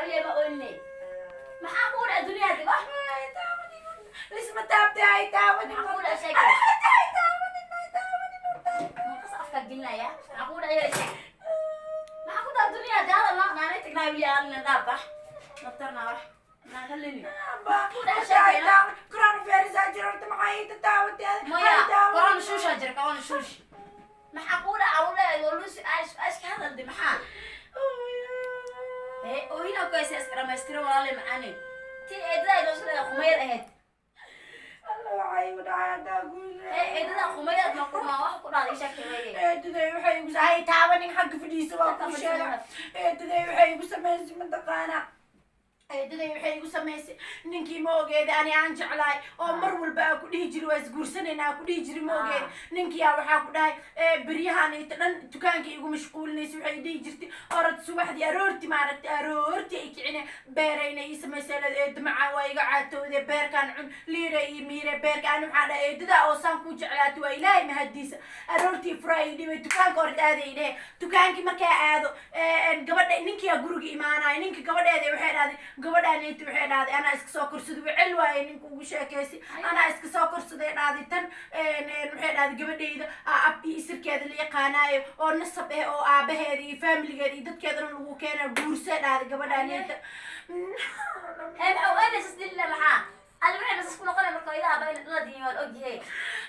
لي ما قولني ما حقول الدنيا دي بقى ليش ما تابتي هاي تاوني حقول اشياء ما قصف قلنا يا حقول اي شيء ما حقول الدنيا دي هذا ما نريتك ناوي على نذابح نطرنا راح نخليني حقول اشياء تاوني كران فيرز اجرت معي تاوني مايا كران شوش اجر كران شوش ما حقول اقول ايش هذا اللي محال ايه وهنا كويس اسكر ما يستروا ولا معاني تي ادري لو سلا خمير اهد الله عايود عاد اقول ايه ادري خمير ما كل ما واحد كل هذا شكل ايه تدري waxay ugu sahay taawanin xaq fadhiiso waa ku sheegay ee tadey waxay ugu sameysay madaqana eedaday waxay igu samaysay ninkii ma ogeed ani aan jeclaay oo mar walba ku dhihi jiray waa isguursanayna ku dhihi jiray ma ogeed ninkii waxa ku dhahay bariyahan ay tan dukaankii igu mashquulinaysay waxay dhihi jirtay orad subaxdii aroortii maaragtay aroortii ay kicina beerayna ii samaysay damaca waa iga caatowday beerkan cun liira ii miire beerkan waxa dhahay eedada oo saan ku jeclaatay waa ilaahay mahadiisa aroortii furay dhibay dukaanka orad aaday dheh dukaankii markaa aado gabadha ninkii guriga imaanay ninkii gabadheeda waxay dhahday gabadhaan inta waxay dhahday ana iska soo korsaday wicil waaye ninka ugu sheekaysay ana iska soo korsaday dhahday tan waxay dhahday gabadhayda ab iyo isirkeeda la yaqaanaayo oo nasab ah oo aabaheeda iyo faamiligeeda iyo dadkeedana lagu keenaa guursay dhahday gabadhaan inta أنا سأسدل معاه أنا بعد بس أكون قلنا بالقاعدة بين الذي والأوجه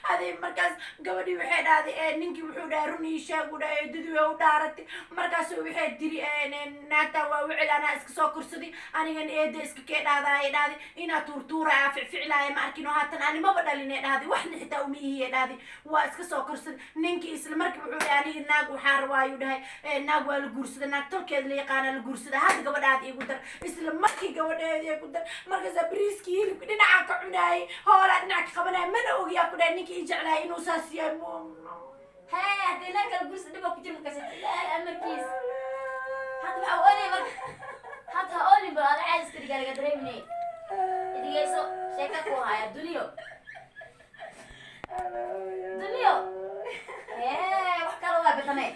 هذه مركز gabadhii waxay dhahday ninkii wuxuu dhahay run ii sheeg u dhahay dadii way u dhaaratay markaas waxay tiri naagta waa wicil ana iska soo korsaday anigan eeda iska kee dhahday dhahday ina turtuura ficilay ma arkin oo haatan ani ma badalin dhahday waxna xitaa uma ihi dhahday waa iska soo korsaday ninkii isla markii wuxuu dhahay aniga naag waxa rabaayo dhahay naag waa la guursaday naag tolkeed la yaqaan la guursaday hada gabadhaad igu dar isla markii gabadheed igu dar markaas briiski hilibka dhinaca ka cunay hoola dhinaca qabanay mana ogiyaa ku dhahay ninkii jeclay inuu saasiyo هاي هديناك الجوز اللي بقى كتير مكسر لا أمريكيز حتى أولي بقى حتى أولي بقى أنا عايز ترجع لقدري مني إذا جايسو شكلك وهاي الدنيا دنيا إيه وحكي الله بتمام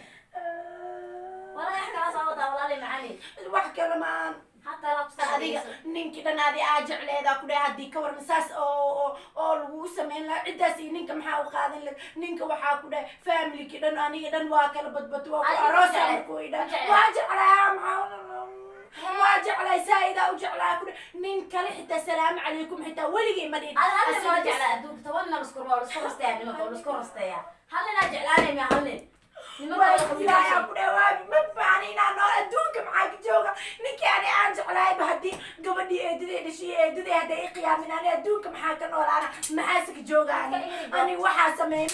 ولا يحكي على صوت ولا لي معاني وحكي لما حتى لو adiga ninkii dhan adi aa jecleeda ku dhahay haddii ka waran saas oo lagu samayn lahaa ciddaas iyo ninka maxaa u qaadan laha ninka waxaa ku dhahay familykii dhan aniga dhan waa kala badbato waa ku aroosa markuu idhaa waa jeclaa maxaa waa jeclay saa'idaa u jeclaa ku dhahay nin kale xitaa salaamu calaykum xitaa weligay ma dhihin هل ما جعل أدوك تولنا بسكور رستيا لما قول بسكور رستيا هل أنا جعلاني يا هل يا أبو دوابي ما بعني أنا أدونك معاك جوجا نكي أنا أنجح لاي بهدي قبل أدري شيء أدري هذا إقيام من أنا أدونك معاك ولا أنا محاسك جوجا أنا وحاسة مينا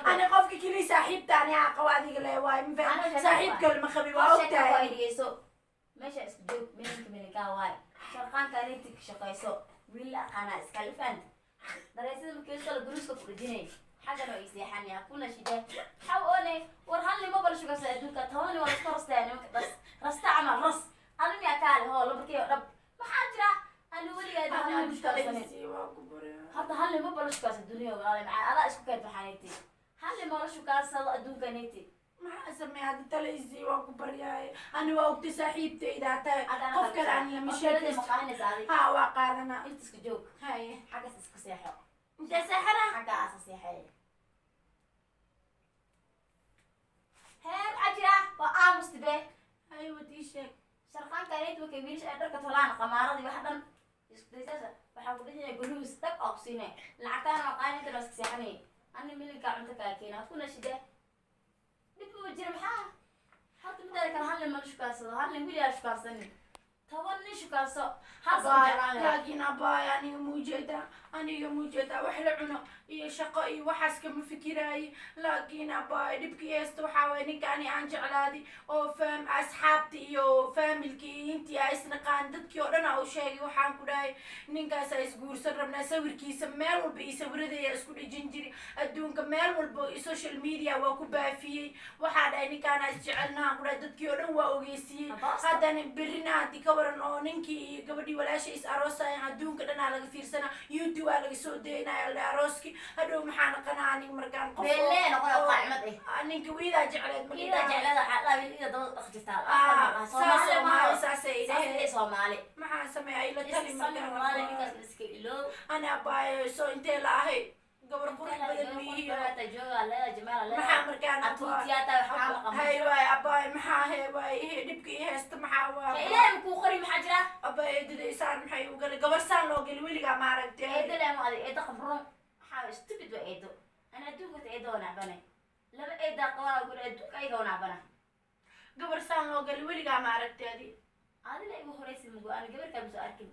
أنا قفك كلي صاحب تاني عقوادي قلي واي مفهم صاحب كل مخبي واوتاي ماشي اسكجوك منك واي شرقان كاريتك شقيسو ولا أنا اسكالفان دريسي مكيسو الجروس كفرديني حاجة لو يسيحني هكونا شدة حاولني ورهني ما بلشوا قصة أدوك تهوني ولا سكرس تاني بس رستعمل رص أنا مي أكال هو لو بكي رب ما حاجة أنا ولي أدوك مش كاسني حتى هني ما بلشوا قصة الدنيا ولا مع أنا إيش كنت بحنيتي هني ما بلشوا قصة أدوك نيتي ما أسمي هذا تليزي وكبرياي أنا وقت صاحبتي إذا قف كلا عن المشاكل ها وقارنا أنت سكجوك هاي حاجة سكسيحة أنت سحرة حاجة أساسية هاي عجرة وقاموس تبه أيوة تيشك شرقان كانت وكبيرش أدرك طلعنا قمارة دي واحدة يسكتيسة وحاولتني يقولوا ستك أقصيني العتان وقاين أنت بس كسيحني أنا ملك عملت كاكينا كنا شدة نبي وجرم حتى من ذلك هل ما نشكاسه هل نقول يا شكاسني توني شكاسه لكن أبا يعني موجودة أنا موجودة وحلعنا هي شقائي وحاسك مفكراي لكن أبا نبكي يستوحاويني كاني عن جعلادي أو فهم أصحابتي أو فهم الكي انتي أسنقان ددكي ورنا أو شيء وحان كداي نينكاس أسقور سربنا سوير كيس ميل والبي سوير ذي أسقور جنجري أدون كميل والبي سوشيال ميديا وكوبا فيه وحاد أني كان أسجعلنا كدا ددكي ورنا وأوجيسي هذا نبرنا دي كورن أو نينكي قبدي ولا شيء أروسا أدون كدنا على كثير سنة يوتيوب ninkii waa laga soo daynaya la arooskii hadhow maxaa naqanaa aniga markaan qof beelle noqon qaacimad ninka wiidaa jecleed ma ida jeclada xaalada ida daba dhaqjistaa Soomaali saasay saasay Soomaali maxaa sameeyaa ila tali Soomaali ninkaas iska ilo ana baayo soo intee la ahay gabar qurux badan miyihiyo maxaa markaan atuutiyata waxaa maqan hay waay abaay maxaa hee waay dhibka ii haysta maxaa waa ilaahay ku qori maxaa jira abaay eedadeysaan maxay u galay gabar saan loo gali weligaa maaragtay eedada ma adig eeda qabrun maxaa stupid waa eedo ana adduunka eedo wanacbana laba eeda qawaa guri adduunka ayga wanacbana gabar saan loo gali weligaa maaragtay adina igu horeysa mugo ana gabar kaa soo arkin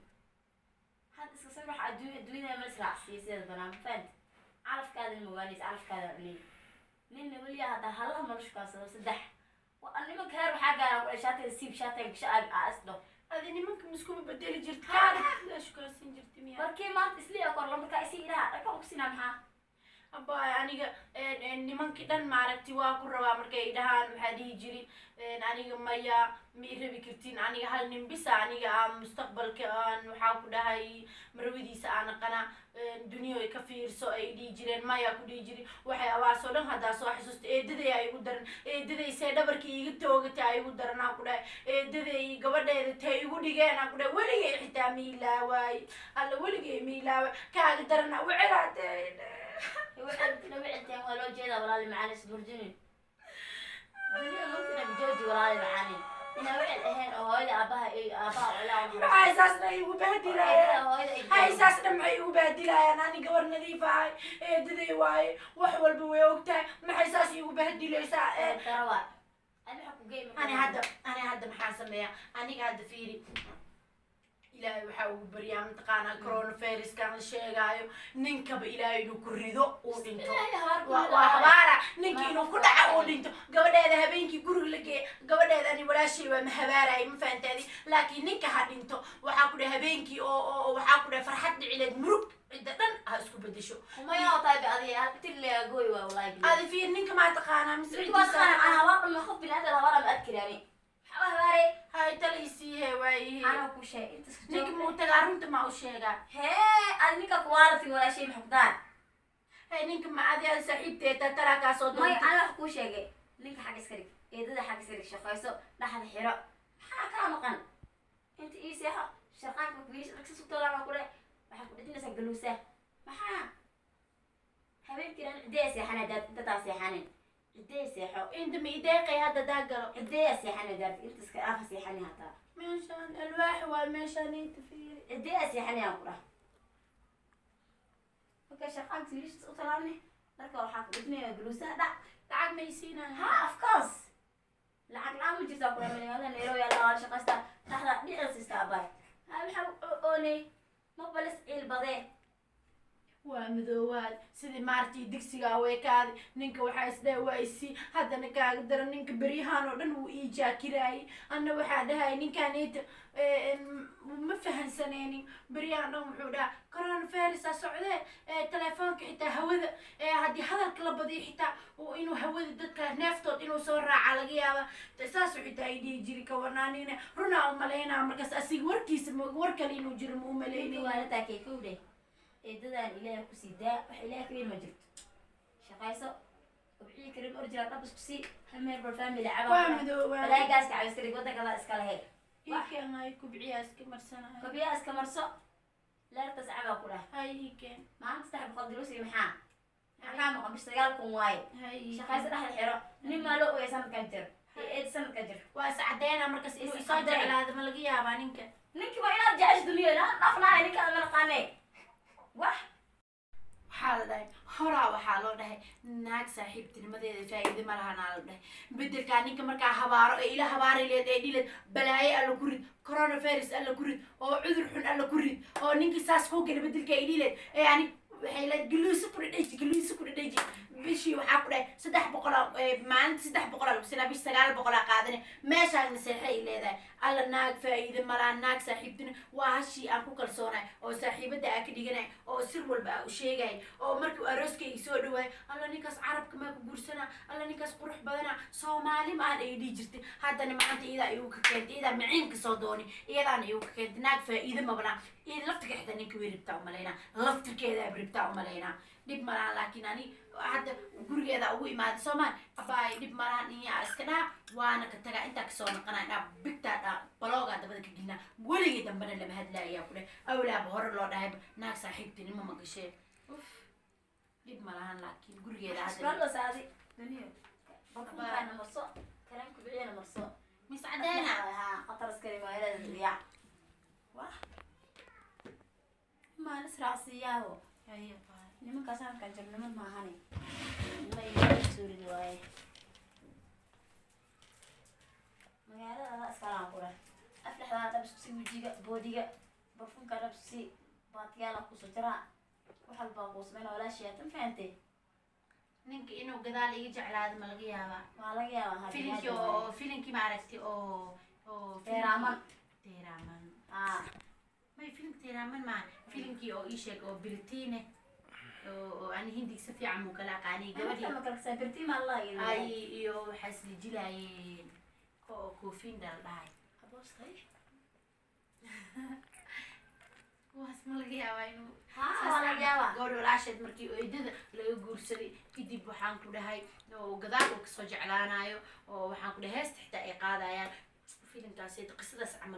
had iska soo wax adduunyada ma israacsiyo sida banaan fahant calafkaada muwaaniis calafkaada cunay ninna weliya hadda halaha noloshkaasado saddex nimanka heer waxaa gaara ku shaatiga siib shaatiga gasha asdho adi nimanka miskuma bedeli jirta kaala shukaasan jirta miya markii maanta isliya korla markaa isi ilaha dhaka ukusina maxaa abaay aniga nimankii dhan maaragti waa ku rabaa markay dhahaan waxaa dhihi jiri aniga maya ma i rabi kartiin aniga hal nin bisa aniga mustaqbalka aan waxaa ku dhahay marwadiisa aan aqana duniyo ay ka fiirso ay dhihi jireen maya ku dhihi jiri waxay abaasoo dhan haddaa soo xasuusta eedaday ay igu daran eedadaysee dhabarkii iga toogatay ay igu daran aan ku dhahay eedaday gabadheeda tay igu dhigeen aan ku dhahay weligay xitaa miilaawaay alla weligay miilaawaay kaaga darana wecelaatee وعدتين ولو جيدا ولا لي معاني سبرجيني ممكن بجوجي ولا لي معاني إنها وعد أهين أو هاي أباها أباها ولا هاي أساسنا يوبهدي لا هاي أساسنا معي يوبهدي لا أنا قبر نظيفة هاي ددي واي وحول بوي وقتها ما أساس يوبهدي لا ساعة ترى أنا هذا محاسن يا أنا هذا فيري إلهي وحاول بريام تقانا كورونا فيروس كان شيء نينكب إلهي إنه كريدو ودينتو وحبارة نينك إنه كل عودينتو قبل هذا هبينك يقول لك قبل هذا أنا ولا شيء ومهبارة أي مفهمت هذه لكن نينك هدينتو وحاكل هبينك أو وحاكل فرحت على مرق إذا هاسكو بدي شو وما يا طيب هذه هتلي قوي والله هذه في نينك ما تقانا مسري ما تقانا أنا واقع ما خب هذا الهواء مأكل يعني حواري هاي تليسي هي واي أنا كل شيء أنت نيك مو تقارنت ما وشيء هي أنا نيك كوالتي ولا شيء محقدان هاي نيك ما عادي صاحبتي ترى كاسود ما أنا كل شيء نيك حاجة سكرك إيه ده حاجة سكرك شخصيسو لحد حراء حاجة مقن أنت إيه سيها شرقانك بكبيش ركسس وطلع ما كله بحب بدينا سجلوسه ما حبيبتي أنا ديسي حنا ده تاسي حنين ديسي حو أنت ميداقي هذا داقلو ديسي حنا دارت أنت سكافسي حني هتا ماشان الواح والماشان أنت في ديسي حني أقرأ وكان شرقانك ليش وطلعني لكن وحاك بدينا جلوسه ده لعق ميسينا ها أفكاس لعق لا مجلس أقول من هذا نيرو يلا شقستا تحت نعرس استعباي هاي بحب أوني ما بلس البضي ومدوال سيدي مارتي دكسيغا ويكاد نينك waxaa isdhaawaysi hadana kaaga daran ninka bariyahan oo dhan uu ii jaakiraay anna waxa dhahay ninkaanita ma fahansaneen bariyahan dhan wuxuu dhahay corona virus socdee telefoonka xitaa hawada hadii hadalka la badiyo xitaa oo inuu hawada dadka neeftood inuu soo raaca laga yaaba taas xitaa ay dhigi jiri ka wanaanina runa u maleynaa markaas asig warkiisa war kale inuu jiro ma u maleynay waa la taakay kowday إدان إلهي كسيدا وإلهي كريم مجرد شقايسو وبحي كريم أرجع طبس كسي همير بالفامي لعبا ولا يقاس كعب يسكري قوتك الله إسكال هيك هيك هاي كبعياس كمرسنا كبعياس كمرسو لا تسعبا كلها هاي هيك ما أنت تستحب قدروسي محا محا مقام بشتغالكم واي شقايسو راح الحيرو نما لو يا سنة كنجر إيه سنة كنجر واسعدينا مركز إنه يصدق على هذا ملقيا يابا نينك ما إلا جاش دنيا لا نفنا نينك أنا قاني waxaa la dhahay horaa waxaa loo dhahay naag saaxiibtinimadeeda faa'iido ma laha naa la dhahay bedelkaa ninka markaa habaaro ee ila habaarileed ee dhileed balaaye alla ku rid coronavirus alla ku rid oo cudur xun alla ku rid oo ninkii saas kuu gala bedelka ay dhileed ee yani waxay leed galuuso ku dhadheji bishii waxaa ku dhahay 300 maalinta 300 lagu sinaa bish 900 qaadane meeshaan naseexay leedahay alla naag faa'iido malaa naag saaxiibtina waa hashii aan ku kalsoonay oo saaxiibada aan ka dhiganay oo sir walba aan u sheegay oo markii arooskayga soo dhawaay alla ninkaas carabka ma ku guursana alla ninkaas qurux badana Soomaali ma aan ay dhigi jirtay haddana maanta iyada ayuu ka keentay iyada maciin ka soo dooni iyadana ayuu ka keentay naag faa'iido ma bana iyada laftiga xita ninka weeribta u maleena laftirkeeda weeribta u maleena dib malahan laakiin ani hadda gurigeeda ugu imaaday Soomaali abaay dib malahan iyo iska dhaa waana ka tagaa inta ka soo noqonaa bigta dhaa balooga dabada ka gilna weligii dambana lama hadlaayaa ku dhahay awlaaba hore loo dhahay naag saaxiibtinimo ma gashay dib malahan laakiin gurigeeda hadda saadi duniyo bakukaana marso kalaan ku bixiyana marso mis cadeena qatar askari magaalada duliya wah ma lisraacsiiyaaho nimankaas halkan jabnimad maahane ma iga suurid waaye magaalada askalaan ku dhahay aflexdaa dhabskusi wejiga boodiga barfunka dhabskusi baatiyaala kusoo jiraa wax walbaa kuu sameyn walaashiyaa tan fahantay ninka inuu gadaal iga jeclaado ma laga yaabaa waa laga yaabaa filinkii ma aragtay oo teeraaman may filimka teeraaman maa filinkii oo ii sheeg oo Britine oo aan hindiga si fiican muu kala aqaanay gabadhii ma kala sabirtii ma Allah ay iyo waxa isla jilaayeen koofin dal dhahay aboostay waas ma laga yaabaa inuu waa laga yaabaa goor walaasheed markii eedada laga guursaday kadib waxaan ku dhahay oo gadaal uu kasoo jeclaanayo oo waxaan ku dhahay heesta xitaa ay qaadayaan filimkaas qisadaas camal